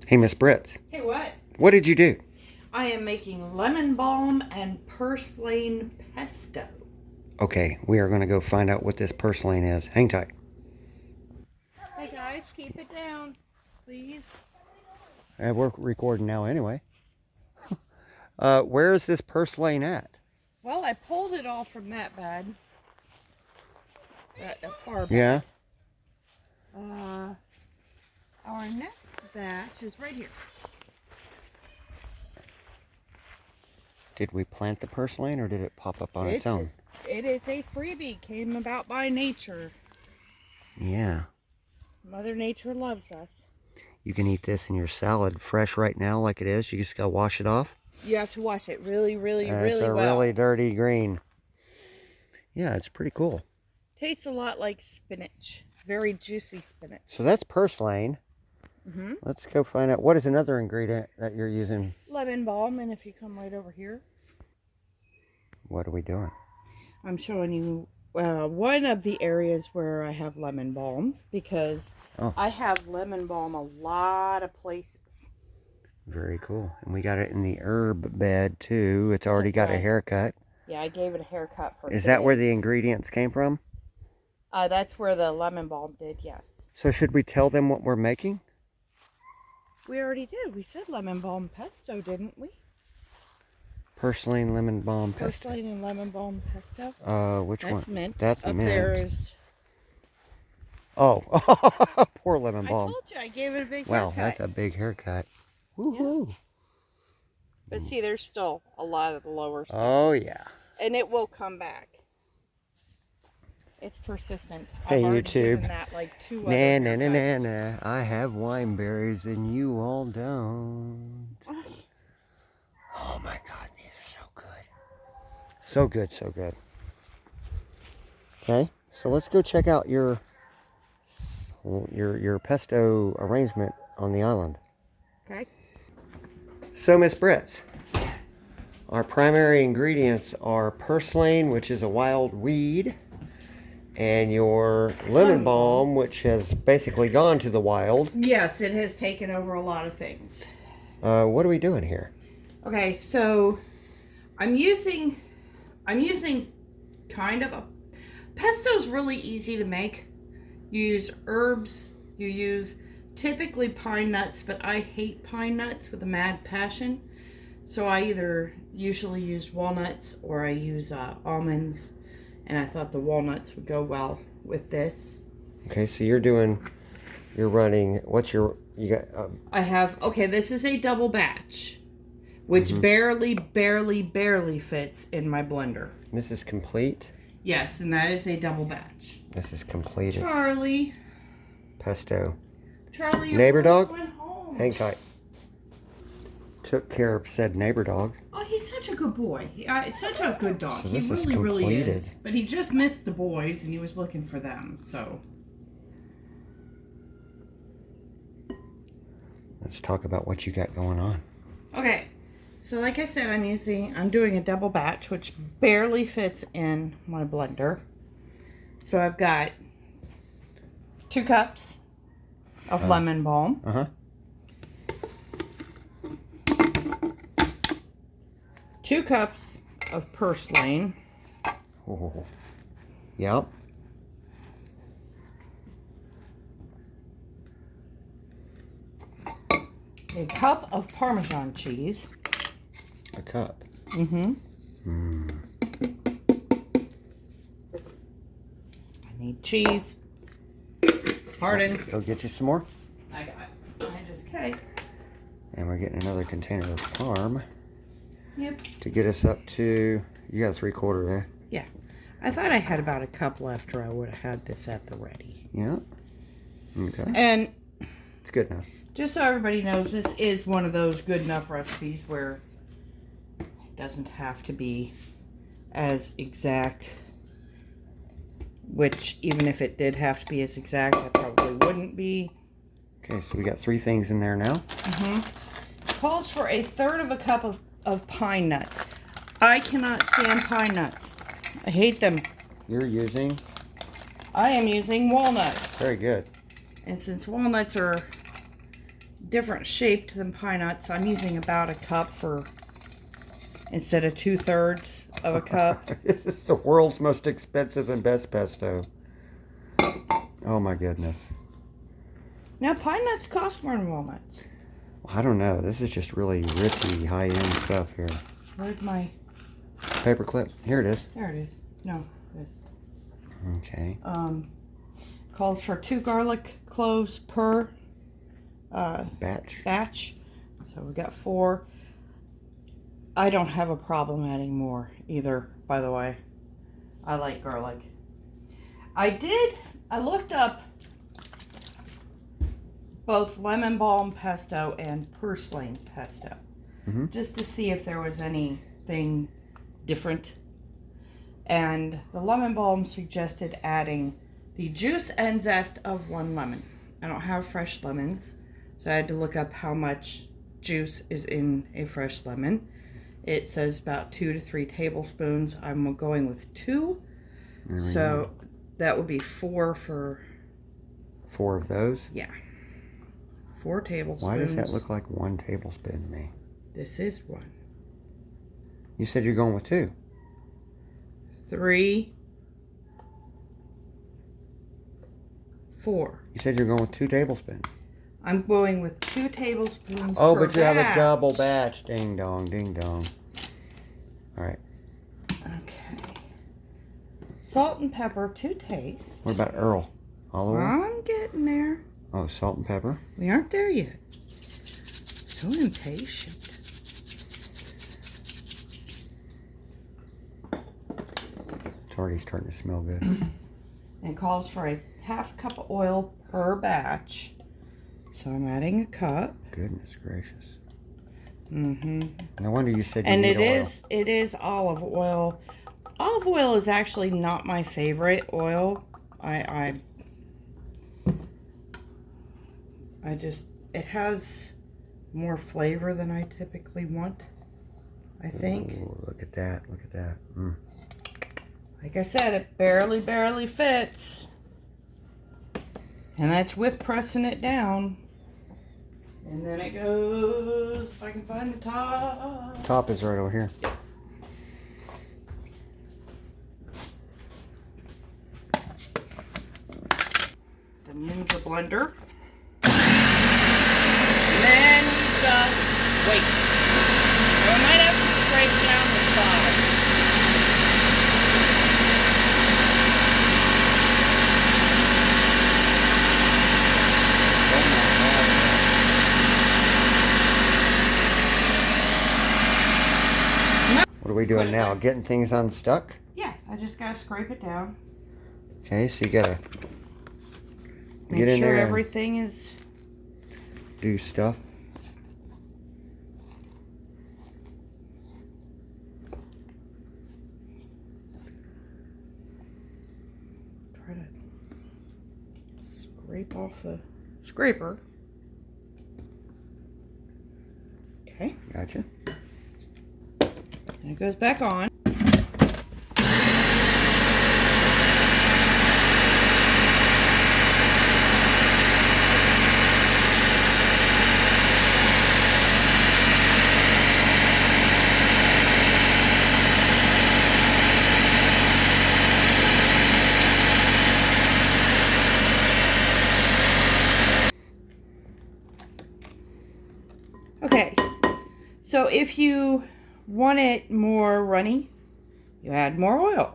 Hey, Miss Brits. Hey, what? What did you do? I am making lemon balm and purslane pesto. Okay, we are going to go find out what this purslane is. Hang tight. Hey guys, keep it down, please. We're recording now anyway. Where is this purslane at? Well, I pulled it all from that bed. That far back. Yeah? Our next batch is right here. Did we plant the purslane or did it pop up on its own? It is a freebie, came about by nature. Yeah. Mother Nature loves us. You can eat this in your salad fresh right now like it is. You just got to wash it off. You have to wash it really well. It's a really dirty green. Yeah, it's pretty cool. Tastes a lot like spinach. Very juicy spinach. So that's purslane. Mm-hmm. Let's go find out. What is another ingredient that you're using? Lemon balm, and if you come right over here. What are we doing? I'm showing you one of the areas where I have lemon balm because I have lemon balm a lot of places. Very cool. And we got it in the herb bed too. It's already got a haircut. Yeah, I gave it a haircut for Is that where the ingredients came from? That's where the lemon balm did, yes. So should we tell them what we're making? We already did. We said lemon balm pesto, didn't we? Purslane lemon balm pesto. Purslane and lemon balm pesto. Which one? That's mint. That's Up mint. there is... Oh, poor lemon balm. I told you I gave it a big wow, haircut. that's a big haircut. Woohoo! Yeah. But see, there's still a lot of the lower stuff. Oh yeah. And it will come back. It's persistent. Hey, I've already YouTube. given that like 2 other Na na na na haircuts. na. I have wine berries and you all don't. Oh my God, these are so good. So good, so good. Okay, so let's go check out your pesto arrangement on the island. Okay. So, Miss Brits, our primary ingredients are purslane, which is a wild weed, and your lemon balm, which has basically gone to the wild. Yes, it has taken over a lot of things. What are we doing here? Okay, so I'm using kind of a pesto's really easy to make. You use herbs, you use typically pine nuts, but I hate pine nuts with a mad passion. So I either usually use walnuts or I use almonds, and I thought the walnuts would go well with this. Okay, so you're running, you got? I have, okay, this is a double batch, which barely fits in my blender. This is complete? Yes, and that is a double batch. This is completed. Charlie, Pesto. your Neighbor voice dog? went home. Hang tight. Took care of said neighbor dog. Oh, he's such a good boy. It's such a good dog. So He this is really is. completed. But he just missed the boys, and he was looking for them. So Let's talk about what you got going on. okay. So like I said, I'm doing a double batch, which barely fits in my blender. So I've got 2 cups of lemon balm. Uh-huh. 2 cups of purslane. Oh. Yep. A cup of Parmesan cheese. A cup. Mm-hmm. Mm. I need cheese. Pardon. Go get you some more. I got it. Okay. And we're getting another container of parm Yep. to get us up to, you got 3/4 there. Yeah. I thought I had about a cup left, or I would have had this at the ready. Yeah. Okay. And It's good enough. just so everybody knows, this is one of those good enough recipes where it doesn't have to be as exact. Which, even if it did have to be as exact, it probably wouldn't be. Okay, so we got 3 things in there now. Calls for 1/3 cup of pine nuts. I cannot stand pine nuts. I hate them. I am using walnuts. very good. And since walnuts are different shaped than pine nuts. I'm using about a cup instead of 2/3 of a cup. This is the world's most expensive and best pesto. Oh my goodness. Now, pine nuts cost more than walnuts. I don't know. This is just really richy, high-end stuff here. Where's my... Paper clip. Here it is. There it is. No, this. Okay. Calls for 2 garlic cloves per batch. So we got 4. I don't have a problem adding more either, by the way. I like garlic. I looked up both lemon balm pesto and purslane pesto, just to see if there was anything different. And the lemon balm suggested adding the juice and zest of 1 lemon. I don't have fresh lemons, so I had to look up how much juice is in a fresh lemon. It says about 2 to 3 tablespoons. I'm going with 2, so that would be 4 for... 4 of those? Yeah. 4 tablespoons. Why does that look like 1 tablespoon to me? This is 1. You said you're going with 2. 3, 4. You said you're going with 2 tablespoons. I'm going with 2 tablespoons Oh, per but you have a batch. double batch. Ding dong, ding dong. All right. Okay. Salt and pepper to taste. What about Earl? Olive oil? I'm getting there. Oh, salt and pepper. We aren't there yet. So impatient. It's already starting to smell good. And calls for a 1/2 cup of oil per batch. So I'm adding a cup. Goodness gracious. Mm-hmm. No wonder you said you And need oil. it is olive oil. Olive oil is actually not my favorite oil. I just, it has more flavor than I typically want, I think. Ooh, look at that. Look at that. Mm. Like I said, it barely fits. And that's with pressing it down. And then it goes, if I can find the top. Top is right over here. The Ninja blender. And then we just wait. So I might have to scrape down the side. What are we doing now? Getting things unstuck? Yeah, I just gotta scrape it down. Okay, so you gotta Make get in sure there and everything is... do stuff. Try to scrape off the scraper. Okay, Gotcha. and it goes back on. Okay, so if you want it more runny, you add more oil.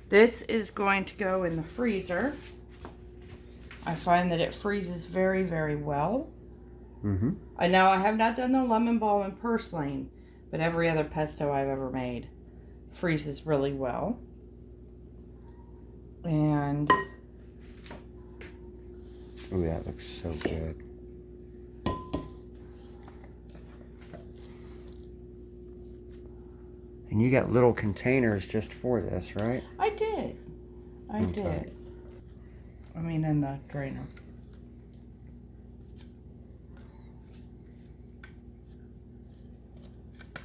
This is going to go in the freezer. I find that it freezes very well. Mm-hmm. I have not done the lemon balm and purslane, but every other pesto I've ever made freezes really well. And Oh, that looks so good. And you got little containers just for this, right? I did. I Okay. did. I mean, in the drainer.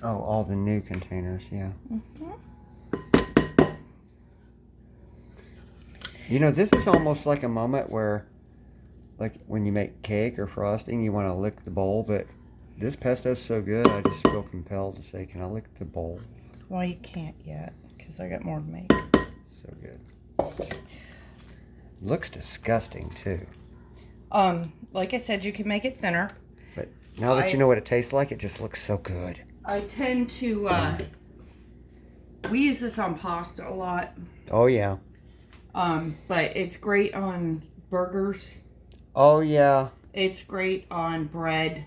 Oh, all the new containers, yeah. You know, this is almost like a moment where, like when you make cake or frosting, you want to lick the bowl, but this pesto's so good, I just feel compelled to say, can I lick the bowl? Well, you can't yet, because I got more to make. So good. Looks disgusting, too. Like I said, you can make it thinner. But now that you know what it tastes like, it just looks so good. I tend to, we use this on pasta a lot. Oh, yeah. But it's great on burgers. Oh, yeah. It's great on bread.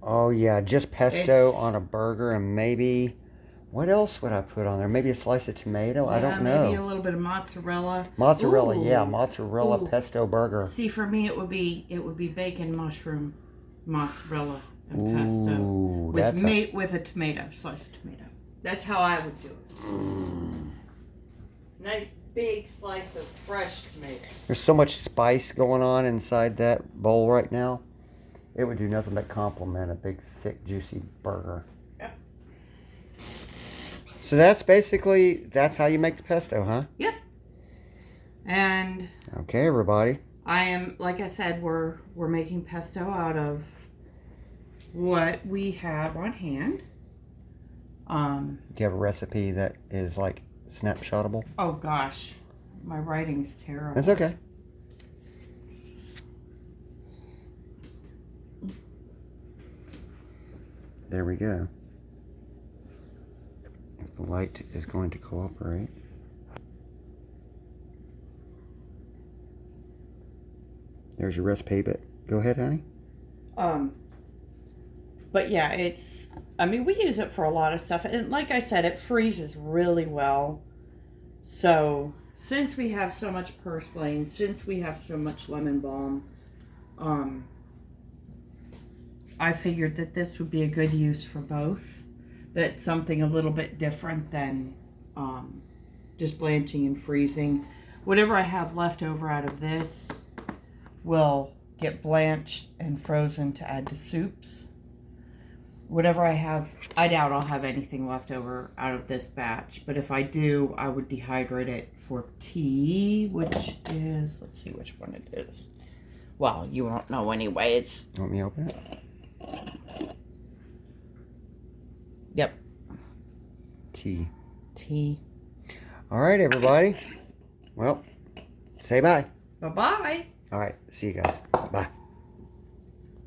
Oh, yeah. Just pesto on a burger and maybe... What else would I put on there? Maybe a slice of tomato? Yeah, I don't know. Maybe a little bit of mozzarella. Mozzarella, Ooh. yeah. Mozzarella pesto burger. See, for me, it would be bacon, mushroom, mozzarella, and Ooh, pesto with a tomato, sliced tomato. That's how I would do it. Nice big slice of fresh tomato. There's so much spice going on inside that bowl right now. It would do nothing but complement a big, thick, juicy burger. Yep. So that's how you make the pesto, huh? Yep. And okay, everybody. I am, like I said, we're making pesto out of what we have on hand. Do you have a recipe that is like snapshotable? Oh gosh, my writing's terrible. That's okay. There we go. If the light is going to cooperate. There's your recipe, but go ahead, honey. But yeah, we use it for a lot of stuff. And like I said, it freezes really well. So, since we have so much purslane, since we have so much lemon balm, I figured that this would be a good use for both. That's something a little bit different than just blanching and freezing. Whatever I have left over out of this will get blanched and frozen to add to soups. Whatever I have, I doubt I'll have anything left over out of this batch. But if I do, I would dehydrate it for tea, which is, let's see which one it is. Well, you won't know anyway. It's... You want me to open it? Yep. Tea. All right, everybody. Well, say bye. Bye-bye. All right, see you guys. Bye.